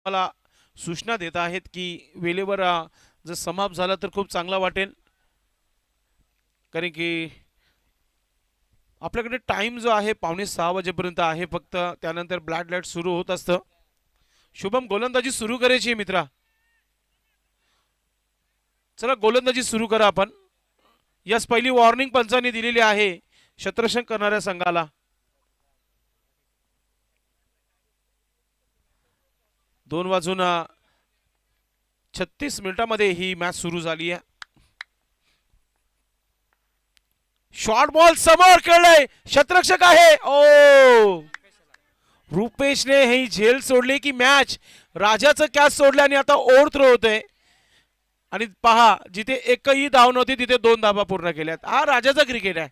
मला सूचना देत आहेत की वेळेवर जर समाप्त झाला तर खूप चांगला वाटेल, कारण की आपल्याकडे टाइम जो आहे 5:45 वाजेपर्यंत आहे फक्त, त्यानंतर ब्लॅक लाईट सुरू होत असतं. शुभम गोलंदाजी सुरू करायची आहे मित्रा, चला गोलंदाजी सुरू करा आपण. यास पहिली वॉर्निंग पंचांनी दिलेली आहे क्षेत्ररक्षण करणाऱ्या संघाला. दोन वाजून 36 मिनिटांमध्ये ही मॅच सुरू झाली आहे. शॉर्ट बॉल समोर खेळलाय, क्षेत्ररक्षक आहे. ओ रुपेशने ही झेल सोडली की मॅच राजाचं कॅच सोडलं आणि आता ओव्हर थ्रो होतोय. आणि पहा, जिथे एकही धाव नव्हती तिथे 2 धावा पूर्ण केल्यात. हा राजाचा क्रिकेट आहे.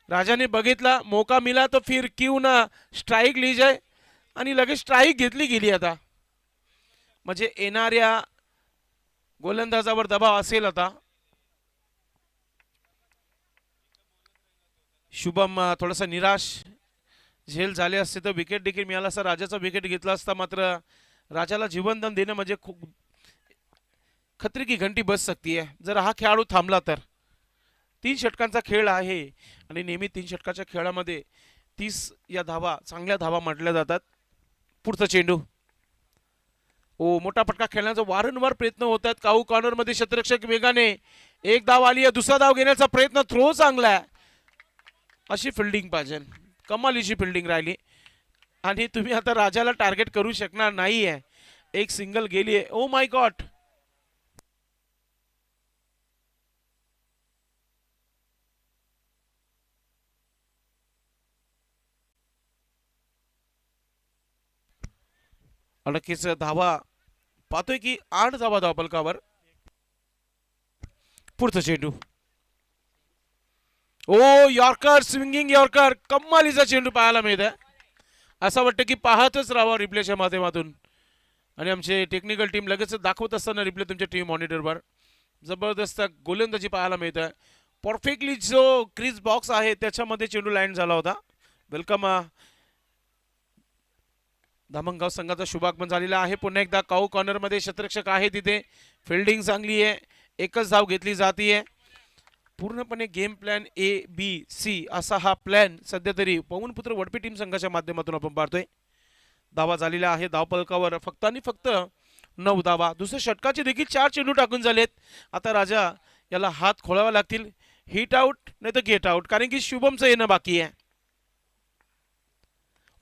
राजाने बघितला, मौका मिला तो फिर क्यों ना स्ट्राईक ली जाय, आणि लगेच स्ट्राईक घेतली गेली. आता म्हणजे येणाऱ्या गोलंदाजावर दबाव असेल आता. शुभम थोडासा निराश, झेल झाले असते तर विकेट देखील मिळाला असता. राजाचा विकेट घेतला असता, मात्र राजाला जीवनदान देणं म्हणजे खूप खतरे की घंटी बज सकती है जर हा खेळाडू थांबला तर. 3 षटकांचा खेळ आहे आणि नेहमी 3 षटकाच्या खेळामध्ये 30 या धावा चांगल्या धावा म्हटल्या जातात. पुढचा चेंडू, ओ मोठा फटका खेळण्याचा वारंवार प्रयत्न होत आहेत. काऊ कॉर्नर मध्ये क्षेत्ररक्षक वेगाने, एक धाव आली आहे, दुसरा धाव घेण्याचा प्रयत्न, थ्रो चांगला आहे. अशी फिल्डिंग पाहिजे, कमालीची फिल्डिंग राहिली. आणि तुम्ही आता राजाला टार्गेट करू शकणार नाहीये. एक सिंगल गेली आहे. ओ माय गॉड, नक्कीच धावा पाहतोय की 8 धावा धावपलकावर. पुढचा चेंडू, ओ यॉर्कर, स्विंगिंग यॉर्कर, कमालीचा चेंडू पाहायला मिळत आहे. असं वाटतं की पाहतच राहावं रिप्लेच्या माध्यमातून. आणि आमचे टेक्निकल टीम लगेच दाखवत असताना रिप्ले तुमच्या टीव्ही मॉनिटरवर जबरदस्त गोलंदाजी पाहायला मिळत आहे. परफेक्टली जो क्रीज बॉक्स आहे त्याच्यामध्ये चेंडू लँड झाला होता. वेलकम, धामणगाव संघाचा शुभागमन झालेला आहे. पुन्हा एकदा काऊ कॉर्नर मध्ये क्षेत्ररक्षक आहे, तिथे फिल्डिंग चांगली आहे, एकच धाव घेतली जाते. पूर्णपणे गेम प्लॅन ABC असा हा प्लॅन सध्या तरी पवनपुत्र वडपी टीम संघाच्या माध्यमातून आपण पाहतोय. धावा झालेला आहे धावपलकावर फक्त आणि फक्त 9 धावा. दुसऱ्या षटकाचे देखील 4 चेंडू टाकून झालेत. आता राजा याला हात खोलावे लागतील, हिट आउट नाही तर गेट आउट, कारण की शुभमचं येणं बाकी आहे.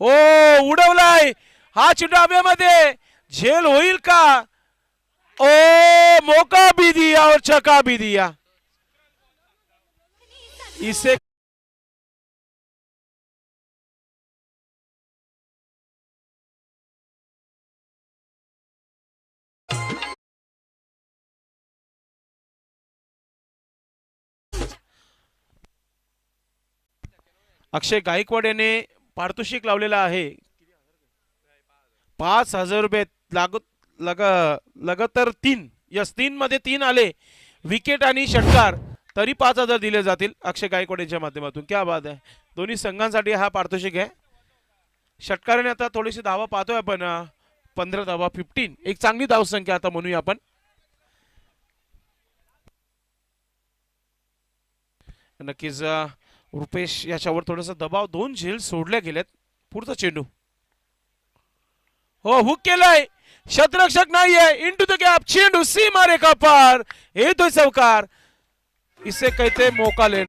ओ उडवलाय हा चेंडू हवेमध्ये, झेल होईल का? ओ मौका भी दिया और छक्का भी दिया. इसे अक्षय गायकवाड याने पारितोषिक लावलेला आहे 5,000 रुपये. लगातार 3, यस 3 मध्ये 3 आले, विकेट आणि षटकार, तरी 5,000 दिले जातील अक्षय गायकवाड यांच्या माध्यमातून. क्या बात आहे, दोन्ही संघांसाठी हा पारितोषिक आहे. षटकाराने आता थोडीशी धावा पाहतोय आपण, 15 धावा, 15, एक चांगली धावसंख्या आता म्हणूया आपण. नक्कीच रुपेश याच्यावर थोडासा दबाव, 2 झेल सोडल्या गेल्यात. पुढचा चेंडू, हो हुक केलाय, क्षेत्ररक्षक नाहीये, इनटू द गॅप, चेंडू सीमा रेखा पार, येतोय चौकार. इसे कहते मौका ले.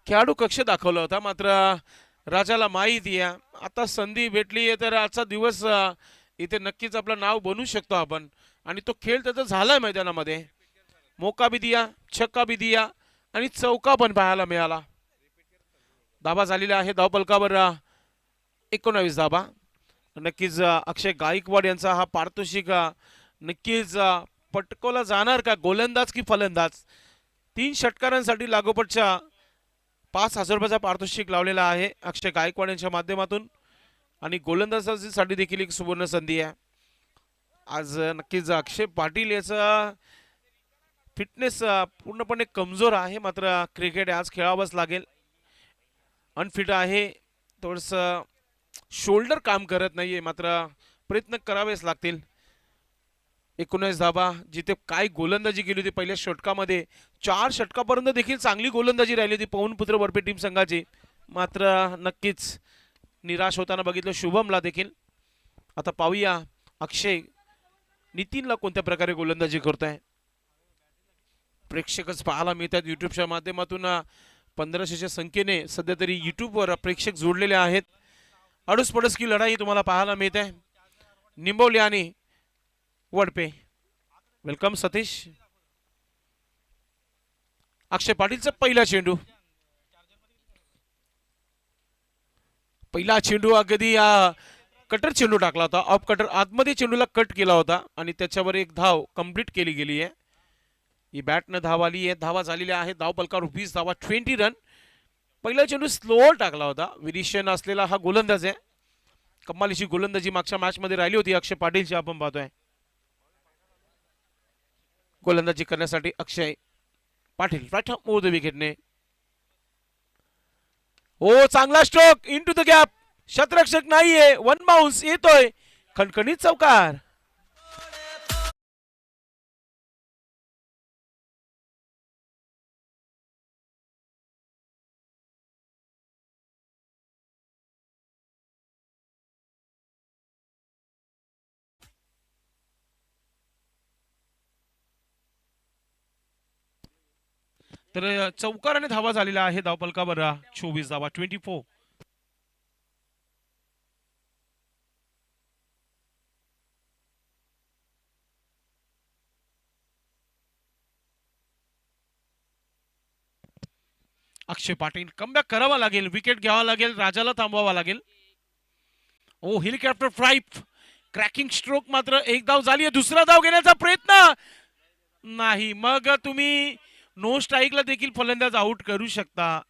खेळाडू कक्ष दाखवला होता, मात्र राजाला माहिती आहे आता संधी भेटली आहे तर आजचा दिवस इथे नक्कीच आपलं नाव बनवू शकतो आपण. आणि तो खेळ त्याचा झालाय मैदानामध्ये. मौका भी दिया, छक्का भी दिया आणि चौका पण पाहायला मिळाला. धाबा झालेला आहे धावपलकावर 19 धाबा. नक्कीच अक्षय गायकवाड यांचा हा पारितोषिक नक्कीच पटकवला जाणार का, गोलंदाज की फलंदाज. 3 षटकारांसाठी लागोपाठच्या 5,000 रुपयाचा पारितोषिक लावलेला आहे अक्षय गायकवाड यांच्या माध्यमातून. आणि गोलंदाजासाठी देखील एक सुवर्ण संधी आहे आज. नक्कीच अक्षय पाटील याचा फिटनेस पूर्णपणे कमजोर आहे, मात्र क्रिकेट आज खेळावंच लागेल. अनफिट आहे, थोडस शोल्डर काम करत नाहीये, मात्र प्रयत्न करावेच लागतील. 19 धाबा, जिथे काय गोलंदाजी केली होती पहिल्या षटकामध्ये, 4 षटकापर्यंत देखील चांगली गोलंदाजी राहिली होती पवनपुत्र वरपे टीम संघाची, मात्र नक्कीच निराश होताना बघितलं शुभमला देखील. आता पाहूया अक्षय नितीनला कोणत्या प्रकारे गोलंदाजी करतोय. प्रेक्षकच पाहायला मिळतात युट्यूबच्या माध्यमातून. 1500च्या संख्येने सध्या तरी युट्यूबवर प्रेक्षक जोडलेले आहेत. अडूसपडूस की लढाई तुम्हाला पाहायला मिळते. निंबवली आणि वडपे. वेलकम सतीश. अक्षय पाटीलचा पहिला चेंडू. पहिला चेंडू अगदी कटर चेंडू टाकला होता, ऑफ कटर आतमध्ये चेंडूला कट केला होता आणि त्याच्यावर एक धाव कंप्लीट केली गेली आहे. ही बॅटनं धाव आली आहे, धावा झालेल्या आहेत. धाव पलकावर 20 धावा, 20 रन. पहिला चेंडू स्लो टाकला होता. विनिशन असलेला हा गोलंदाज आहे. कमालीची गोलंदाजी मागच्या मॅच मध्ये राहिली होती अक्षय पाटीलची, आपण पाहतोय. गोलंदाजी करण्यासाठी अक्षय पाटील राईट ओव्हर द विकेटने. ओ चांगला स्ट्रोक इनटू द गॅप. शतरक्षक नाहीये, वन बाउन्स येतोय, खणखणीत चौकार. तर चौकाराने धावा झालेला आहे धावपलकावर. 24 धावा, 24. अक्षय पाटील कमबॅक करावा लागेल, विकेट घ्यावा लागेल, राजाला थांबवावा लागेल. ओ हेलिकॉप्टर फ्लाइट, क्रॅकिंग स्ट्रोक. मात्र एक धाव झाली आहे. दुसरा धाव घेण्याचा प्रयत्न नाही. मग तुम्ही नो स्ट्राईकला देखील फलंदाज आउट करू शकता,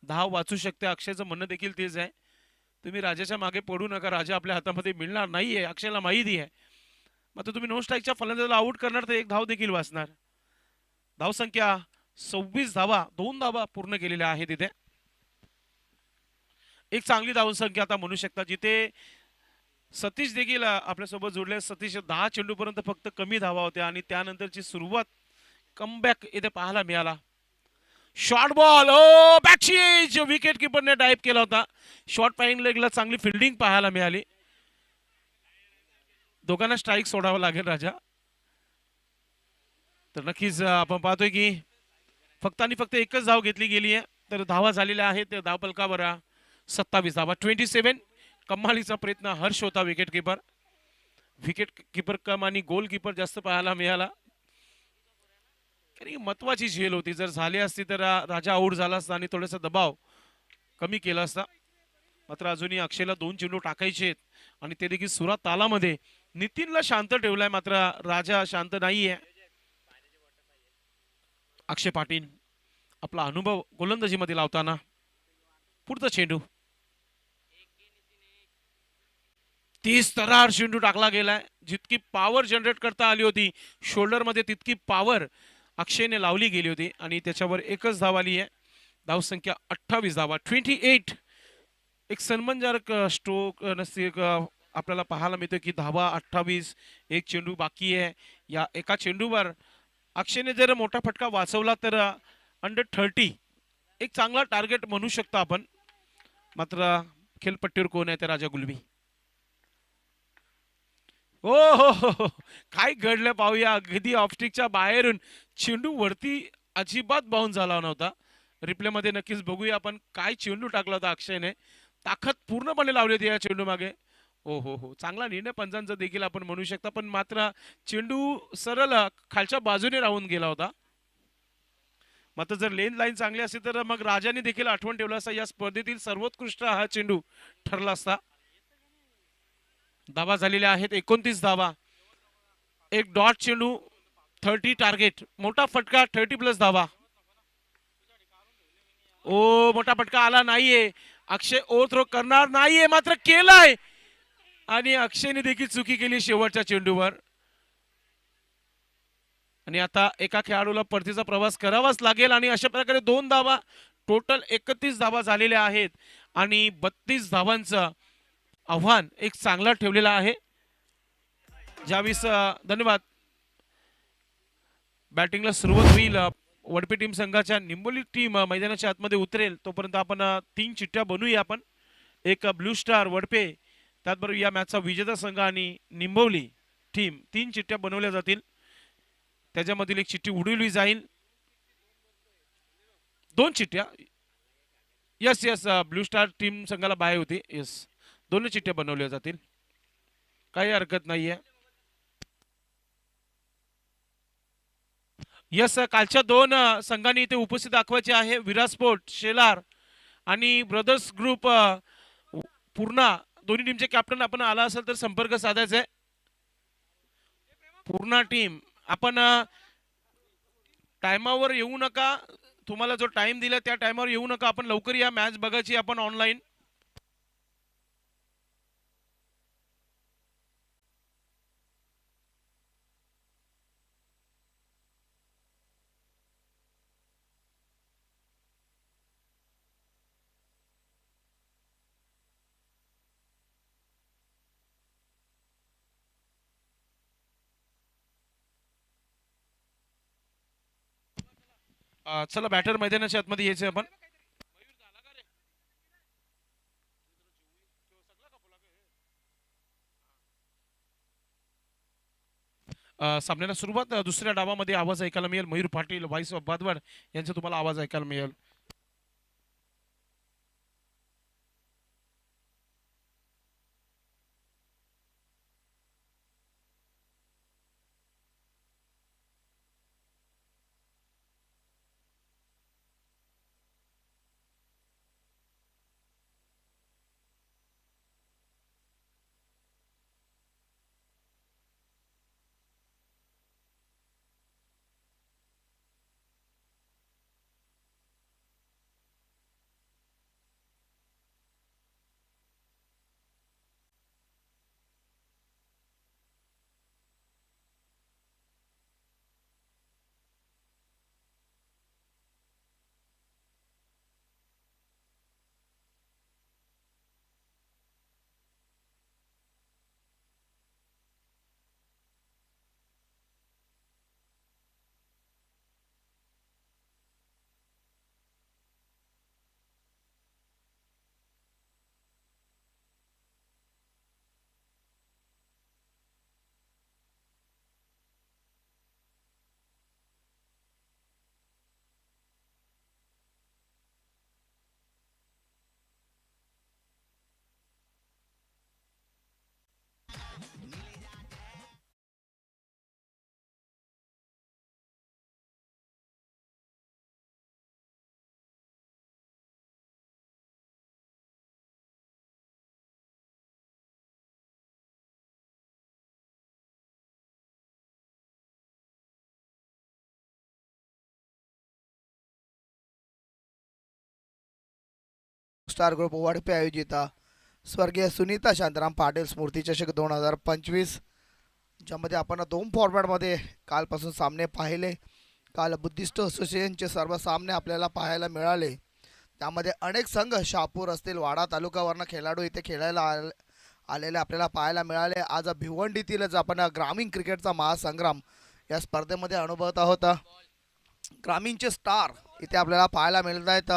धाव वाचू शकते. अक्षयचं म्हणणं देखील तेच आहे, तुम्ही राजाच्या मागे पडू नका, राजा आपल्या हातामध्ये मिळणार नाहीये, अक्षयला माहिती आहे. मात्र तुम्ही नो स्ट्राईकच्या फलंदाजाला आउट करणार तर एक धाव देखील वाचणार. धावसंख्या 26 धावा, 2 धावा पूर्ण केलेल्या आहेत तिथे. एक चांगली धावसंख्या आता म्हणू शकता, जिथे सतीश देखील आपल्यासोबत जोडले. सतीश 10 चेंडू पर्यंत फक्त कमी धावा होत्या आणि त्यानंतरची सुरुवात कमबॅक इथे पाहायला मिळाला. शॉर्ट बॉल, ओ बॅकशीज, विकेट किपरने डाइव केला होता. शॉर्ट पाईंग लेगला चांगली फिल्डिंग पाहायला मिळाली. दोघांना स्ट्राईक सोडावा लागेल राजा. तर नक्कीच आपण पाहतोय की फक्त आणि फक्त एकच धाव घेतली गेली आहे. तर धावा झालेल्या आहेत धावपलकावर 27 धावा, 27. कमालीचा प्रयत्न हर्ष होता विकेट किपर कम आणि गोलकीपर जास्त पाहायला मिळाला. महत्वाची झेल होती, जर झाली असती तर राजा आउट झाला असता आणि थोडासा दबाव कमी केला असता. मात्र अजूनही अक्षयला 2 चेंडू टाकायचे आहेत आणि ते देखील सुरात तालामध्ये. नितीनला शांत ठेवलाय, मात्र राजा शांत नाहीये. अक्षय पाटील आपला अनुभव गोलंदाजीमध्ये लावताना. पुढचा चेंडू 30 तरार चेंडू टाकला गेलाय. जितकी पॉवर जनरेट करता आली होती शोल्डर मध्ये, तितकी पॉवर अक्षयने लावली गेली होती आणि त्याच्यावर एकच धाव आली आहे. धावसंख्या 28 धावा, 28. एक सन्मानजनक स्ट्रोक नसते आपल्याला पाहायला मिळतं की धावा 28, एक चेंडू बाकी आहे. या एका चेंडूवर अक्षयने जर मोठा फटका वाचवला तर अंडर 30 एक चांगला टार्गेट म्हणू शकतो आपण. मात्र खेळपट्टीवर कोण आहे ते राजा गुलबी. हो हो हो, काय घडलं पाहूया. अगदी ऑफस्टिकच्या बाहेरून चेंडू वरती अजिबात बाउन्स झाला नव्हता. रिप्ले मध्ये नक्कीच बघूया आपण काय चेंडू टाकला होता अक्षयने. ताकद पूर्णपणे लावली होती या चेंडू मागे. हो हो हो, चांगला निर्णय पंचांचा देखील आपण म्हणू शकता, पण मात्र चेंडू सरळ खालच्या बाजूने राहून गेला होता. मात्र जर लेन लाईन चांगली असती तर मग राजाने देखील आठवण ठेवला असता, या स्पर्धेतील सर्वोत्कृष्ट हा चेंडू ठरला असता. धावा झालेल्या आहेत 29 धावा. एक डॉट चेंडू, 30 टार्गेट, मोठा फटका, 30+ धावा. ओ मोठा फटका आला नाहीये. अक्षय ओव्हर थ्रो करणार नाहीये, मात्र केलाय आणि अक्षयने देखील चुकी केली शेवटच्या चेंडूवर. आणि आता एका खेळाडूला परतीचा प्रवास करावाच लागेल आणि अशा प्रकारे 2 धावा, टोटल 31 धावा झालेल्या आहेत आणि 32 धावांचं आव्हान एक चांगला ठेवलेला आहे. ज्यावेळेस धन्यवाद बॅटिंगला सुरुवात होईल वडपी टीम संघाच्या निंबोली टीम मैदानाच्या आतमध्ये उतरेल तोपर्यंत आपण 3 चिठ्ठ्या बनवूया. आपण एक ब्लू स्टार वडपे, त्याचबरोबर या मॅचचा विजेता संघ आणि निंबवली टीम 3 चिठ्ठ्या बनवल्या जातील. त्याच्यामधील एक चिठ्ठी उडवली जाईल. 2 चिठ्ठ्या, yes yes, blue star team संघाला बाहेर होती. यस, 2 चिठ्ठ्या बनवल्या जातील, काही हरकत नाहीये. यस, कालच्या 2 संघांनी इथे उपस्थित दाखवायचे आहे. विराट स्पोर्ट शेलार आणि ब्रदर्स ग्रुप पूर्णा, दोन्ही टीमचे कॅप्टन आपण आला असेल तर संपर्क साधायचा आहे. पूर्णा टीम, आपण टायमावर येऊ नका. तुम्हाला जो टाइम दिला त्या टायमावर येऊ नका. आपण लवकर या, मॅच बघायची आपण ऑनलाईन. चला बॅटर मैदानाच्या आतमध्ये यायचं आपण. सामन्याला सुरुवात. दुसऱ्या डावामध्ये आवाज ऐकायला मिळेल मयूर पाटील, व्हाईस ऑफ बादवाड यांचा तुम्हाला आवाज ऐकायला मिळेल. स्टार ग्रुप वडपे आयोजित स्वर्गीय सुनीता शांताराम पाटील स्मृती चषक 2025, ज्यामध्ये आपण 2 फॉर्मॅटमध्ये कालपासून सामने पाहिले. काल बुद्धिस्ट असोसिएशनचे सर्व सामने आपल्याला पाहायला मिळाले. त्यामध्ये अनेक संघ शहापूर असतील, वाडा तालुक्यावरनं खेळाडू इथे खेळायला आलेले आपल्याला पाहायला मिळाले. आज भिवंडीतीलच आपण ग्रामीण क्रिकेटचा महासंग्राम या स्पर्धेमध्ये अनुभवत आहोत. ग्रामीणचे स्टार इथे आपल्याला पाहायला मिळत आहेत.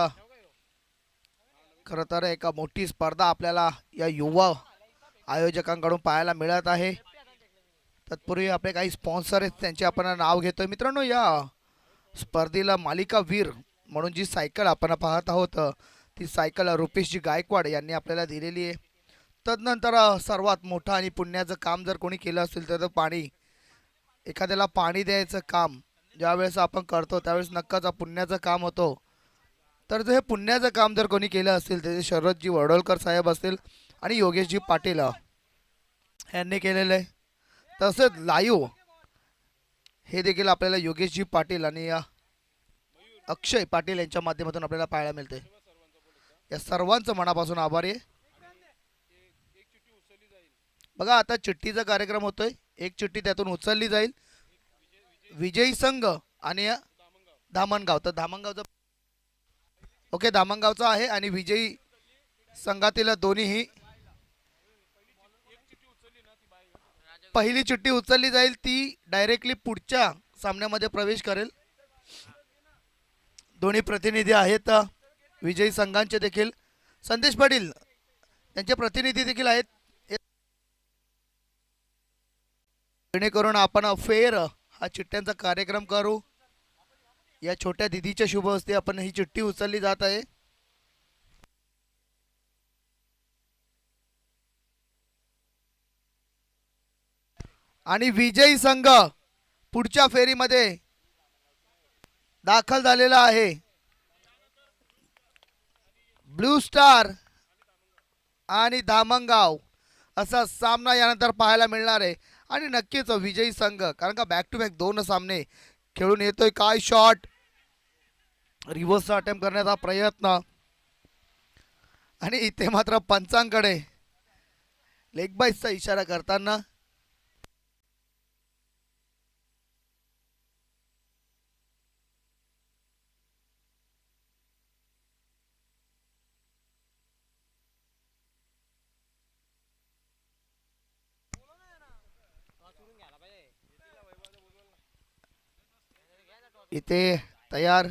खरं तर एक मोठी स्पर्धा आपल्याला या युवा आयोजकांकडून पाहायला मिळत आहे. तत्पूर्वी आपले काही स्पॉन्सर आहेत त्यांचे आपण नाव घेतोय. मित्रांनो, या स्पर्धेला मालिका वीर म्हणून जी सायकल आपण पाहत आहोत ती सायकल रुपेशजी गायकवाड यांनी आपल्याला दिलेली आहे. तदनंतर सर्वात मोठं आणि पुण्याचं काम जर कोणी केलं असेल तर पाणी, एखाद्याला पाणी द्यायचं काम ज्यावेळेस आपण करतो त्यावेळेस नक्कीच पुण्याचं काम होतो. तर हे पुण्याचं काम जर कोणी केलं असेल तर शरदजी वडोलकर साहेब असतील आणि योगेशजी पाटील यांनी केलेलं आहे. तसेच लाईव्ह हे देखील आपल्याला योगेशजी पाटील आणि अक्षय पाटील यांच्या माध्यमातून आपल्याला पाहायला मिळते. या सर्वांचं मनापासून आभारी आहे. बघा, आता चिठ्ठीचा कार्यक्रम होतोय. एक चिठ्ठी त्यातून उचलली जाईल. विजयी संघ आणि धामणगाव. तर धामणगावचा ओके धामणगावचा आहे आणि विजयी संघातील दोन्हीही पहिली चिठ्ठी उचलली जाईल ती डायरेक्टली पुढच्या सामन्यामध्ये प्रवेश करेल. दोन्ही प्रतिनिधी आहेत विजयी संघांचे देखील. संदेश पाटील त्यांचे प्रतिनिधी देखील आहेत. जेणेकरून आपण फेर हा चिठ्ठ्यांचा कार्यक्रम करू. या छोट्या दिदीच्या शुभ हस्ते आपण ही चिठ्ठी उचलली जात आहे. आणि विजयी संघ पुढच्या फेरीमध्ये दाखल झालेला आहे. ब्लू स्टार आणि धामणगाव असा सामना यानंतर पाहायला मिळणार आहे. आणि नक्कीच विजयी संघ कारण का बॅक टू बॅक दोन सामने खेळून येतोय. काय शॉट रिव्हर्सचा अटेम्प्ट करण्याचा प्रयत्न आणि इथे मात्र पंचांकडे लेग बाईसचा इशारा करताना इथे तयार.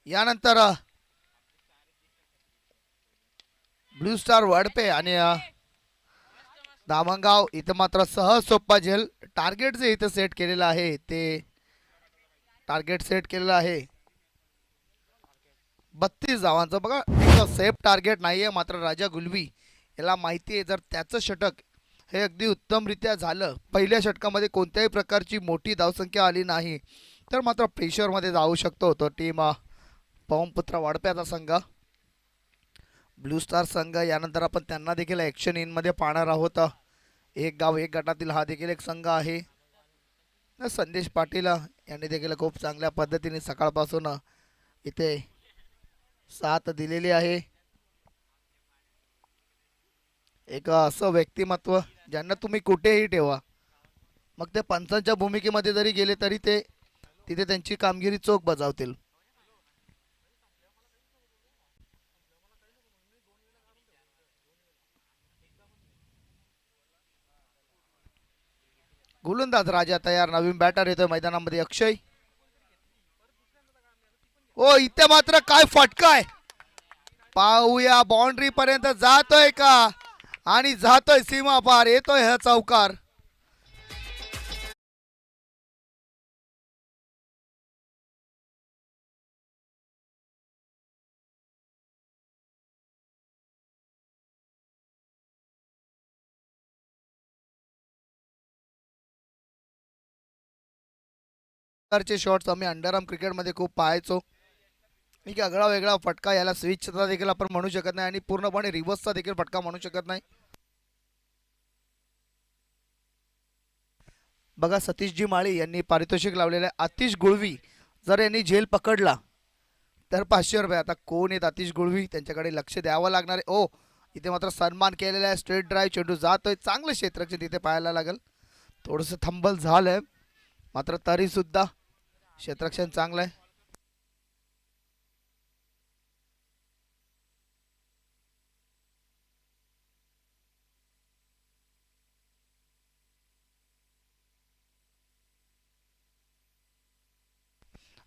यानंतर ब्लू स्टार वडपे आणि धामणगाव इथं मात्र सहज सोप्पा झेल. टार्गेट जे इथं सेट केलेलं आहे ते टार्गेट सेट केलेलं आहे 32 धावांचं. बघा एक सेफ टार्गेट नाहीये. मात्र राजा गुलवी याला माहिती आहे जर त्याचं षटक हे अगदी उत्तमरित्या झालं, पहिल्या षटकामध्ये कोणत्याही प्रकारची मोठी धावसंख्या आली नाही तर मात्र प्रेशरमध्ये जाऊ शकतो तो टीम पवनपुत्र वाडप्याचा संघ. ब्लू स्टार संघ यानंतर आपण त्यांना देखील ॲक्शन इनमध्ये पाहणार आहोत. एक गाव एक गटातील हा देखील एक संघ आहे. संदेश पाटील यांनी देखील खूप चांगल्या पद्धतीने सकाळपासून इथे साथ दिलेली आहे. एक असं व्यक्तिमत्व ज्यांना तुम्ही कुठेही ठेवा, मग ते पंचांच्या भूमिकेमध्ये जरी गेले तरी ते तिथे त्यांची कामगिरी चोख बजावतील. गोलंदाज राजा तयार. नवीन बॅटर येतोय मैदानामध्ये अक्षय. ओ इथे मात्र काय फटकाय पाहूया. बाउंड्री पर्यंत जातोय का आणि जातोय सीमा पार. येतोय हा चौकार. शॉट्स आम्ही अंडरआर्म क्रिकेटमध्ये खूप पाहायचो. एक आगळा वेगळा फटका, याला स्विचचा देखील आपण म्हणू शकत नाही आणि पूर्णपणे रिव्हर्सचा देखील फटका म्हणू शकत नाही. बघा सतीशजी माळी यांनी पारितोषिक लावलेलं आहे. आतिश गुळवी जर यांनी झेल पकडला तर 500 रुपये. आता कोण आहेत आतिश गुळवी, त्यांच्याकडे लक्ष द्यावं लागणार आहे. ओ इथे मात्र सन्मान केलेला आहे. स्ट्रेट ड्राईव्ह चेंडू जातोय. चांगलं क्षेत्ररक्षण तिथे पाहायला लागेल. थोडंसं थंबल झालंय मात्र तरी सुद्धा क्षेत्ररक्षण चांगलं आहे.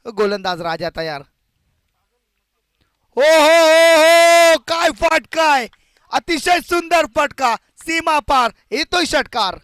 गोलंदाज राजा तयार. हो हो हो हो काय फटकाय. अतिशय सुंदर फटका. सीमा पार. येतोय षटकार.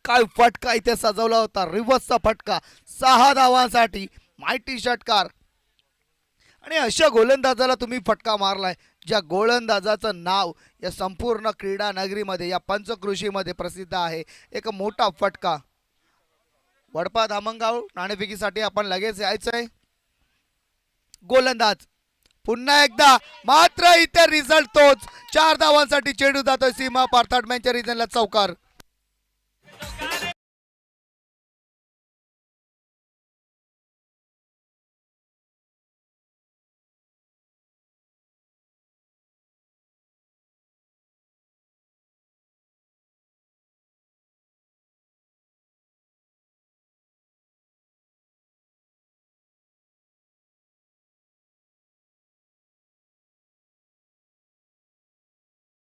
काय फटका इथे सजवला होता. रिव्हर्सचा फटका 6 धावांसाठी माहिती षटकार. आणि अशा गोलंदाजाला तुम्ही फटका मारलाय ज्या गोलंदाजाचं नाव या संपूर्ण क्रीडा नगरीमध्ये या पंचकृषीमध्ये प्रसिद्ध आहे. एक मोठा फटका. वडपा धामणगाव नाणेफेकीसाठी आपण लगेच यायचंय. गोलंदाज पुन्हा एकदा, मात्र इथे रिझल्ट तोच. 4 धावांसाठी चेंडू जातोय सीमा पार. थर्ड मॅनच्या रिझनला चौकार.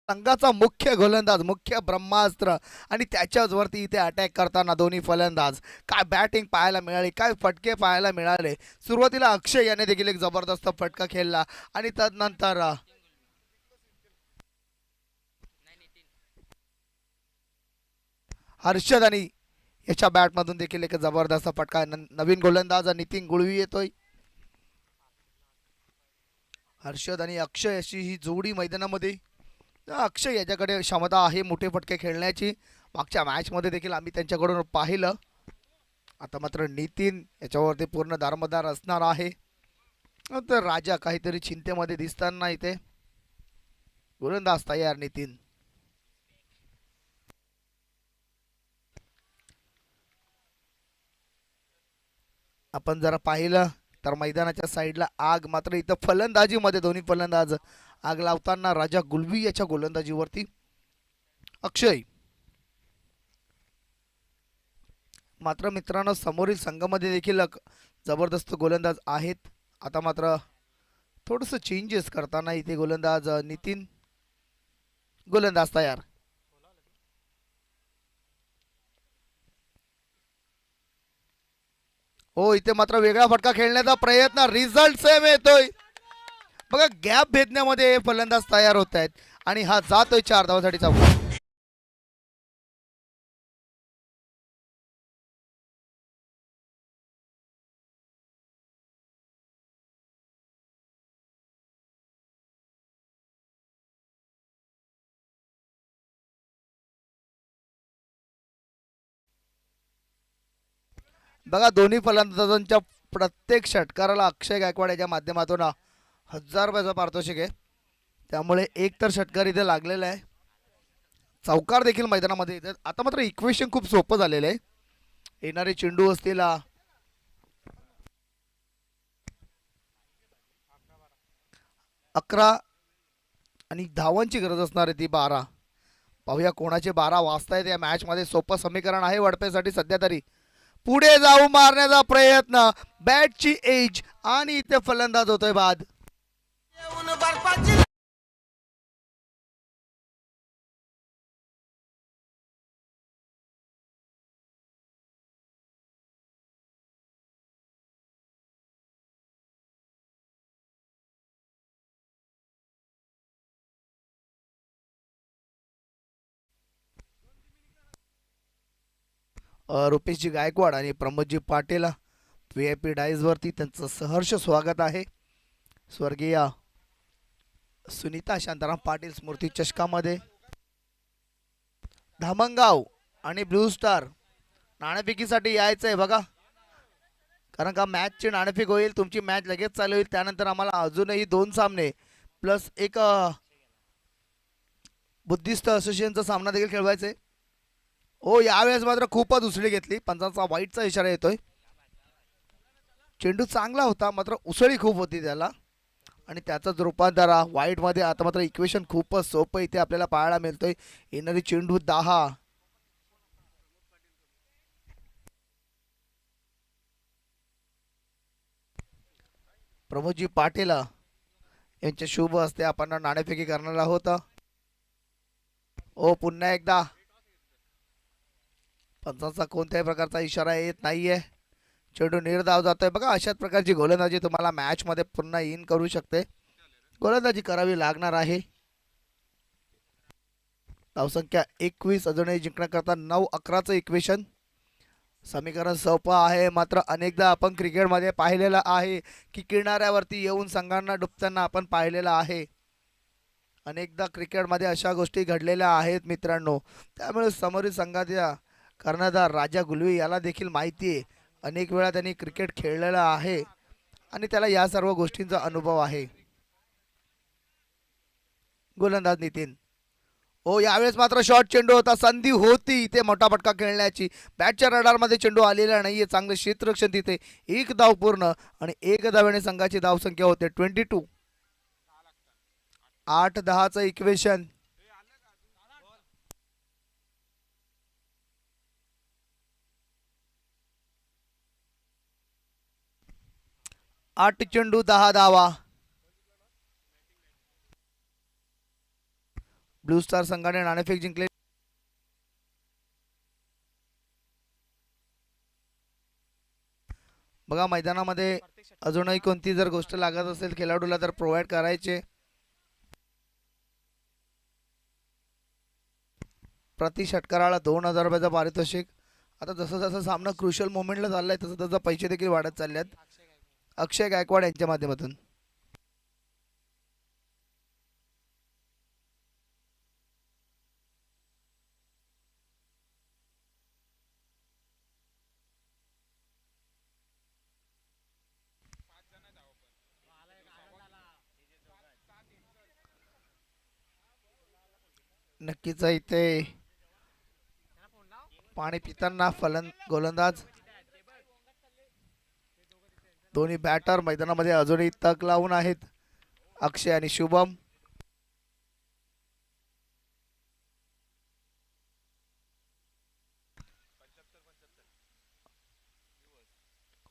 संघाचा मुख्य गोलंदाज, मुख्य ब्रह्मास्त्र आणि त्याच्याच वरती इथे अटॅक करताना दोन्ही फलंदाज. काय बॅटिंग पाहायला मिळाली, काय फटके पाहायला मिळाले. सुरुवातीला अक्षय याने देखील एक जबरदस्त फटका खेळला आणि तदनंतर हर्षद आणि याच्या बॅटमधून देखील एक जबरदस्त फटका. नवीन गोलंदाज नितीन गुळवी येतोय. हर्षद आणि अक्षय अशी ही जोडी मैदानामध्ये. अक्षय याच्याकडे क्षमता आहे मोठे फटके खेळण्याची. मागच्या मॅचमध्ये देखील आम्ही त्यांच्याकडून पाहिलं. आता मात्र नितीन याच्यावरती पूर्ण दारोमदार असणार आहे. तर राजा काहीतरी चिंतेमध्ये दिसताना इथे. गोलंदाज तयार नितीन. आपण जरा पाहिलं तर मैदानाच्या साईडला आग, मात्र इथं फलंदाजीमध्ये दोन्ही फलंदाज आग लावताना राजा गुलवी याच्या गोलंदाजीवरती. अक्षय मात्र मित्रांनो समोरील संघामध्ये देखील जबरदस्त गोलंदाज आहेत. आता मात्र थोडंसं चेंजेस करताना इथे गोलंदाज नितीन. गोलंदाज तयार. हो इथे मात्र वेगळा फटका खेळण्याचा प्रयत्न. रिझल्ट सेम येतोय बघा. गॅप भेदण्यामध्ये फलंदाज तयार होत आहेत आणि हा जातोय 4 धावांसाठी चौकार. बघा दोन्ही फलंदाजांच्या प्रत्येक षटकाराला अक्षय गायकवाड याच्या माध्यमातून 1000 रुपयाचा पारितोषिक आहे. त्यामुळे एक तर षटकार इथे लागलेला आहे. चौकार देखील मैदानामध्ये येतात. आता मात्र इक्वेशन खूप सोपं झालेलं आहे. येणारे चेंडू असतील 11 आणि धावांची गरज असणार आहे ती 12. पाहूया कोणाचे 12 वाजतायत या मॅचमध्ये. सोपं समीकरण आहे वडपेसाठी सध्या तरी. पुढे जाऊ मारण्याचा प्रयत्न, बॅटची एज आणि इथे फलंदाज होतोय बाद. रुपेशजी गायकवाड आणि प्रमोदजी पाटील VIP डाईजवरती त्यांचं सहर्ष स्वागत आहे. स्वर्गीय सुनीता शांताराम पाटील स्मृती चषकामध्ये. धामणगाव आणि ब्लू स्टार नाणेफेकीसाठी यायचं आहे बघा, कारण का मॅचची नाणेफेक होईल. तुमची मॅच लगेच चालू होईल. त्यानंतर आम्हाला अजूनही 2 सामने प्लस एक बुद्धिस्ट असोसिएशनचा सामना देखील खेळवायचा आहे. हो यावेळेस मात्र खूपच उसळी घेतली. पंचांचा वाईटचा इशारा येतोय. चेंडू चांगला होता मात्र उसळी खूप होती त्याला आणि त्याचाच रूपांतर वाईटमध्ये. आता मात्र इक्वेशन खूपच सोपं इथे आपल्याला पाहायला मिळतोय. येणारी चेंडू 10. प्रमोदजी पाटील यांच्या शुभ हस्ते आपण नाणेफेकी करणार आहोत. ओ पुन्हा एकदा पंचांचा कोणत्याही प्रकारचा इशारा येत नाहीये. चेंडू निर्धाव जातोय बघा. अशाच प्रकारची गोलंदाजी तुम्हाला मॅचमध्ये पुन्हा इन करू शकते. गोलंदाजी करावी लागणार आहे. धावसंख्या 21 अजूनही जिंकण्याकरता 9-11चं इक्वेशन. समीकरण सोपं आहे मात्र अनेकदा आपण क्रिकेटमध्ये पाहिलेलं आहे की किनाऱ्यावरती येऊन संघांना डुबताना आपण पाहिलेलं आहे. अनेकदा क्रिकेटमध्ये अशा गोष्टी घडलेल्या आहेत मित्रांनो. त्यामुळे समोरील संघाच्या कर्णधार राजा गुलवी याला देखील माहिती आहे, अनेक वेळा त्यांनी क्रिकेट खेळलेला आहे आणि त्याला या सर्व गोष्टींचा अनुभव आहे. गोलंदाज नितीन. हो, यावेळेस मात्र शॉर्ट चेंडू होता, संधी होती इथे मोठा फटका खेळण्याची. बॅटच्या रडारमध्ये चेंडू आलेला नाहीये, चांगलं क्षेत्ररक्षण तिथे. एक धाव पूर्ण आणि एक धावेने संघाची धावसंख्या होते 22. 8-10चं इक्वेशन. 8 चेंडू 10 धावा. ब्लू स्टार संघाने नाणेफेक जिंकले. बघा, मैदानामध्ये अजूनही कोणती जर गोष्ट लागत असेल खेळाडूला तर प्रोव्हाइड करायचे. प्रति षटकाराला 2000 रुपयाचं पारितोषिक. आता जसं जसं सामना क्रुशियल मोमेंटला चाललाय तसं तसं पैसे देखील वाढत चालले आहेत. अक्षय गायकवाड यांच्या माध्यमातून. नक्कीच इथे पाणी पिताना गोलंदाज. दोन्ही बॅटर मैदानामध्ये अजूनही तग लावून आहेत, अक्षय आणि शुभम.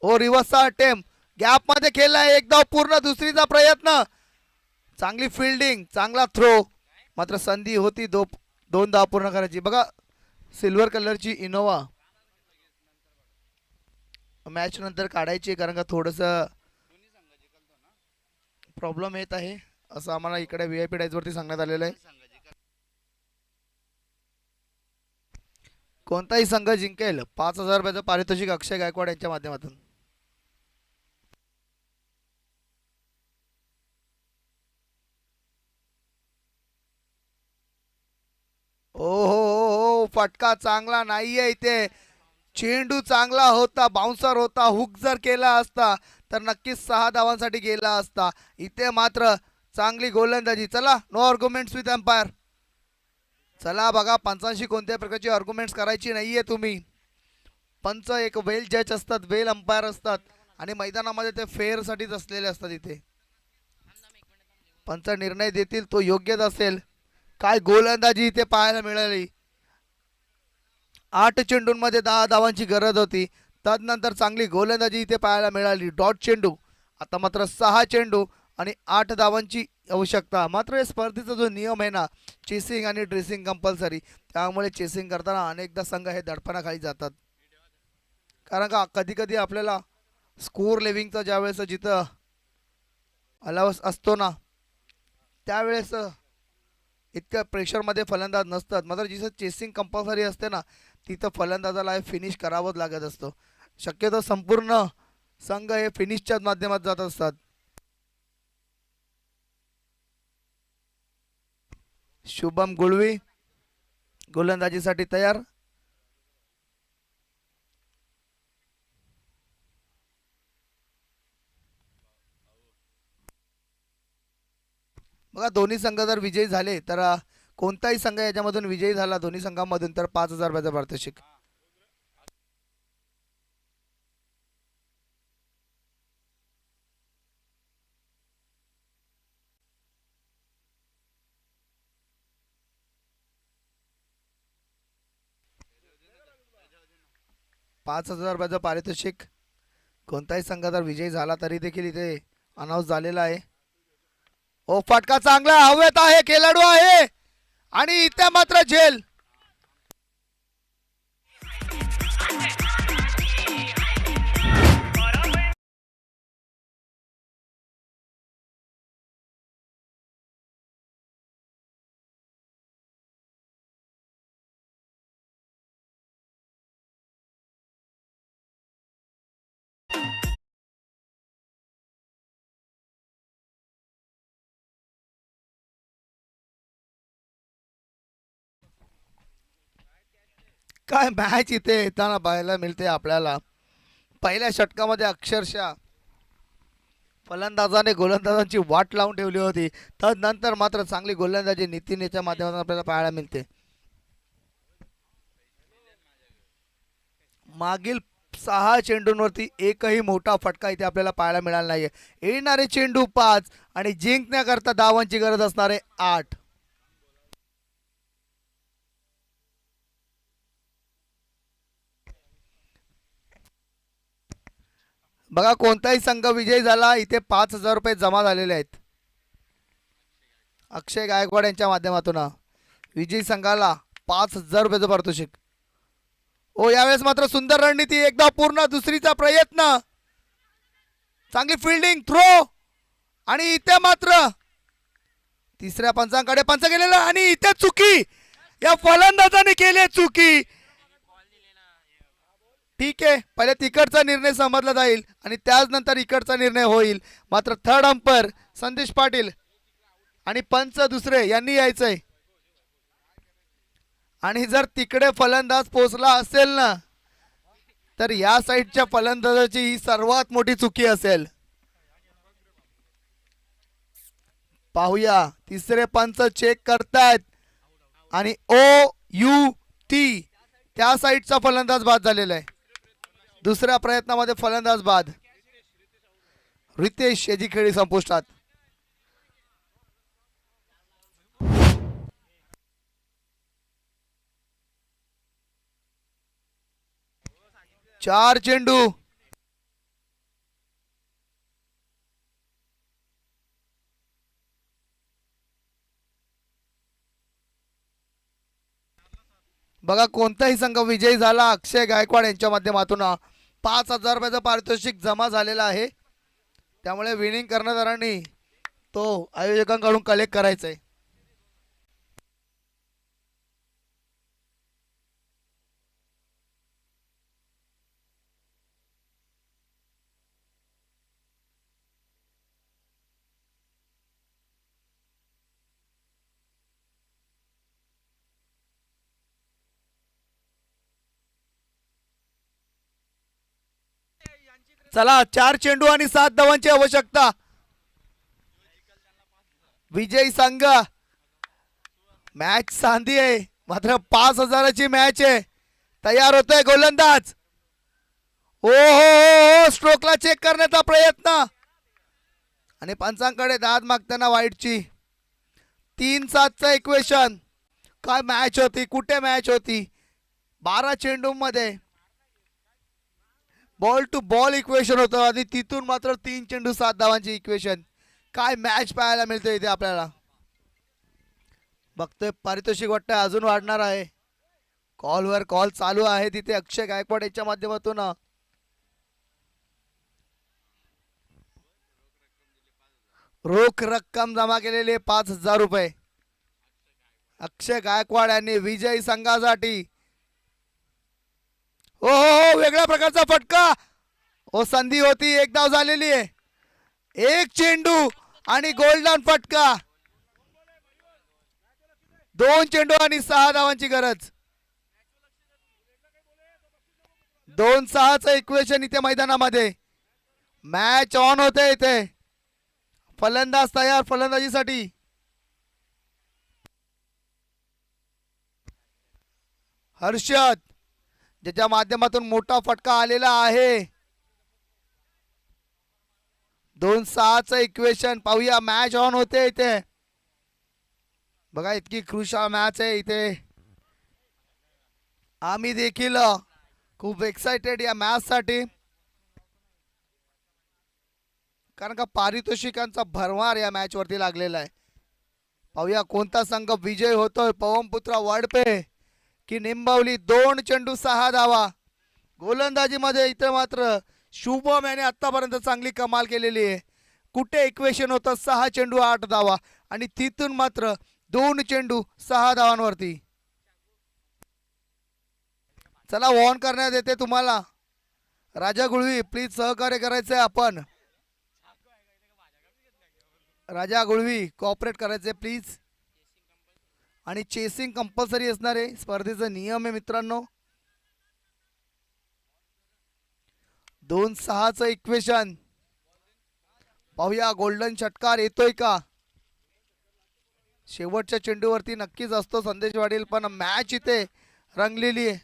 ओ, रिव्हर्सचा अटेम्प्ट गॅप मध्ये खेळलाय, एक धाव पूर्ण. दुसरीचा प्रयत्न, चांगली फिल्डिंग, चांगला थ्रो, मात्र संधी होती दोन धाव पूर्ण करायची. बघा, सिल्वर कलरची इनोवा मॅच नंतर काढायची, कारण का थोडस प्रॉब्लेम येत आहे असं आम्हाला इकडे VIP डायस वरती सांगण्यात आलेलं आहे. कोणताही संघ जिंकेल 5000 रुपयाचं पारितोषिक अक्षय गायकवाड यांच्या माध्यमातून. ओ हो, फटका चांगला नाहीये इथे. चेंडू चांगला होता, बाउन्सर होता. हुक जर केला असता तर नक्कीच 6 धावांसाठी गेला असता. इथे मात्र चांगली गोलंदाजी. चला, नो आर्ग्युमेंट्स विथ एम्पायर. चला बघा, पंचांशी कोणत्याही प्रकारची आर्ग्युमेंट्स करायची नाहीये तुम्ही. पंच एक वेल जज असतात, वेल अंपायर असतात आणि मैदानामध्ये ते फेअर साठीच असलेले असतात. इथे पंच निर्णय देतील तो योग्यच असेल. काय गोलंदाजी इथे पाहायला मिळाली. 8 चेंडूंमध्ये 10 धावांची गरज होती. तदनंतर चांगली गोलंदाजी इथे पाहायला मिळाली. डॉट चेंडू. आता मात्र 6 चेंडू आणि 8 धावांची आवश्यकता. मात्र या स्पर्धेचा जो नियम आहे ना, चेसिंग आणि ड्रेसिंग कंपल्सरी, त्यामुळे चेसिंग करताना अनेकदा संघ हे दडपणाखाली जातात. कारण का कधी कधी आपल्याला स्कोर लिव्हिंगचा ज्यावेळेस जिथं अलावस असतो ना, त्यावेळेस इतक्या प्रेशरमध्ये फलंदाज नसतात. मात्र जिथं चेसिंग कंपल्सरी असते ना, तिथं फलंदाजाला हे फिनिश करावंच लागत असतं. शक्यतो संपूर्ण संघ हे फिनिशच्याच माध्यमात जात असतात. शुभम गुळवी गोलंदाजीसाठी तयार. बघा, दोन्ही संघ जर विजयी झाले तर कोणताही संघ याच्यामधून विजयी झाला दोन्ही संघांमधून तर 5000 रुपयाचं पारितोषिक. ₹5000 पारितोषिक. कोणताही संघ जर विजयी झाला तरी देखील इथे अनाऊन्स झालेला आहे. ओ, फटका चांगला हवेत आहे, खेळाडू आहे आणि इथे मात्र झेल. काय मॅच इथे येताना पाहायला मिळते आपल्याला. पहिल्या षटकामध्ये अक्षरशः फलंदाजाने गोलंदाजांची वाट लावून ठेवली होती. तदनंतर मात्र चांगली गोलंदाजी नीतीनेच्या माध्यमातून आपल्याला पाहायला मिळते. मागील 6 चेंडूंवरती एकही मोठा फटका इथे आपल्याला पाहायला मिळाला नाहीये. येणारे चेंडू 5 आणि जिंकण्याकरता धावांची गरज असणारे 8. बघा कोणताही संघ विजयी झाला इथे 5,000 रुपये जमा झालेले आहेत. अक्षय गायकवाड यांच्या माध्यमातून विजयी संघाला 5,000 रुपयाचं पारितोषिक. ओ यावेळेस मात्र सुंदर रणनीती, एकदा पूर्ण, दुसरीचा प्रयत्न, चांगली फिल्डिंग, थ्रो आणि इथे मात्र तिसऱ्या पंचांकडे पंच गेलेला आणि इथे चुकी, या फलंदाजाने केली चुकी. ठीक आहे, पहिले तिकडचा निर्णय समजला जाईल आणि त्याच नंतर इकडचा निर्णय होईल. मात्र थर्ड अंपायर संदेश पाटील आणि पंच दुसरे यांनी यायचंय. आणि जर तिकडे फलंदाज पोचला असेल ना तर या साईडच्या फलंदाजाची ही सर्वात मोठी चुकी असेल. पाहूया, तिसरे पंच चेक करतायत आणि OUT त्या साईडचा फलंदाज बाद झालेला आहे. दुसऱ्या प्रयत्नामध्ये फलंदाज बाद. रितेश याची खेळी संपुष्टात. चार चेंडू, बघा कोणताही संघ विजयी झाला अक्षय गायकवाड यांच्या माध्यमातून 5,000 रुपयाचं पारितोषिक जमा झालेलं आहे. त्यामुळे विनिंग कर्णधारांनी तो आयोजकांकडून कलेक्ट करायचा आहे. चला, 4 चेंडू आणि 7 धावांची आवश्यकता. विजयी संघ, मॅच सांधी आहे मात्र 5,000ची मॅच आहे. तयार होतोय गोलंदाज. ओ हो, स्ट्रोकला चेक करण्याचा प्रयत्न आणि पंचांकडे दाद मागताना वाईटची. 3-7चं इक्वेशन. काय मॅच होती, कुठे मॅच होती. 12 चेंडू मध्ये बॉल टू बॉल इक्वेशन होतं आणि तिथून मात्र 3 चेंडू 7 धावांची इक्वेशन. काय मॅच पाहायला मिळते इथे आपल्याला. बघतोय पारितोषिक वाटतं अजून वाढणार आहे. कॉलवर कॉल चालू आहे तिथे अक्षय गायकवाड यांच्या माध्यमातून. रोख रक्कम जमा केलेली 5,000 रुपये अक्षय गायकवाड यांनी विजयी संघासाठी. हो हो, वेगळ्या प्रकारचा फटका. ओ संधी होती, एक धाव झालेली आहे. एक चेंडू आणि गोल्डन फटका. 2 चेंडू आणि 6 धावांची गरज. 2-6चं इक्वेशन इथे मैदानामध्ये. मॅच ऑन होते इथे. फलंदाज तयार फलंदाजीसाठी. हर्षद ज्याच्या माध्यमातून मोठा फटका आलेला आहे. 2-6चं इक्वेशन. पाहूया, मॅच ऑन होते इथे. बघा इतकी क्रुशल मॅच आहे इथे. आम्ही देखील खूप एक्साइटेड या मॅच साठी, कारण का पारितोषिकांचा भरमार या मॅच वरती लागलेला आहे. पाहूया कोणता संघ विजय होतोय. पवनपुत्र वाडपे की निंबावली. 2 चेंडू 6 धावा. गोलंदाजीमध्ये इथे मात्र शुभम याने आतापर्यंत चांगली कमाल केलेली आहे. कुठे इक्वेशन होतं 6 चेंडू 8 धावा आणि तिथून मात्र 2 चेंडू 6 धावांवरती. चला, ऑन करण्यात येते तुम्हाला. राजा गुळवी प्लीज सहकार्य करायचंय आपण. राजा गुळवी कोऑपरेट करायचे प्लीज. आणि चेसिंग कंपल्सरी असणार आहे, स्पर्धेचा नियम आहे मित्रांनो. 2-6चं इक्वेशन. पाहूया गोल्डन षटकार येतोय का. शेवटच्या चेंडूवरती नक्कीच असतो संदेश वाढेल, पण मॅच इथे रंगलेली आहे.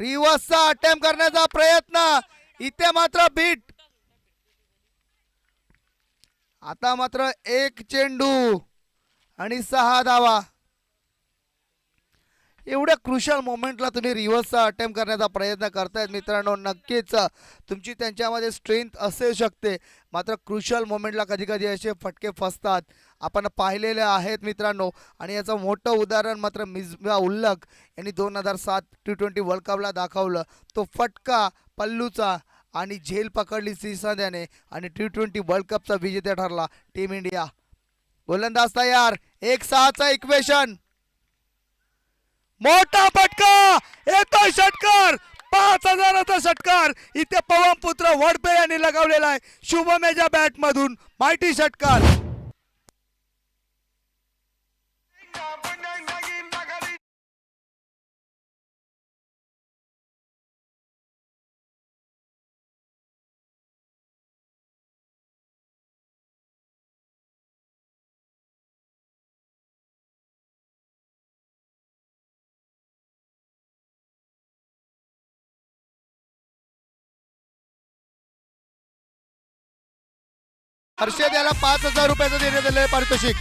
रिव्हर्सचा अटेम्प्ट करण्याचा प्रयत्न, इथे मात्र बीट. आता मात्र एक चेंडू आणि 6 धावा. एवढ्या क्रुशल मोमेंटला तुम्ही रिव्हर्सचा अटेम्प्ट करण्याचा प्रयत्न करतायत मित्रांनो. नक्कीच तुमची त्यांच्यामध्ये स्ट्रेंथ असू शकते, मात्र क्रुशल मोमेंटला कधी कधी असे फटके फसतात, आपण पाहिलेले आहेत मित्रांनो. आणि याचं मोठं उदाहरण मात्र मिसबा उल्लक यांनी 2007 T20 वर्ल्ड कपला दाखवलं. तो फटका पल्लूचा आणि झेल पकडली सिसाद्याने आणि T20 वर्ल्ड कपचा विजेता ठरला टीम इंडिया. गोलंदाज तयार. 1-6चं इक्वेशन. मोठा फटका येतोय, षटकार. 5000चा षटकार इथे पवनपुत्र वडपे यांनी लगावलेला आहे. शुभमेच्या बॅट मधून माहिती षटकार. हर्षद याला 5000 रुपयाचं देण्यात आलेलं पारितोषिक.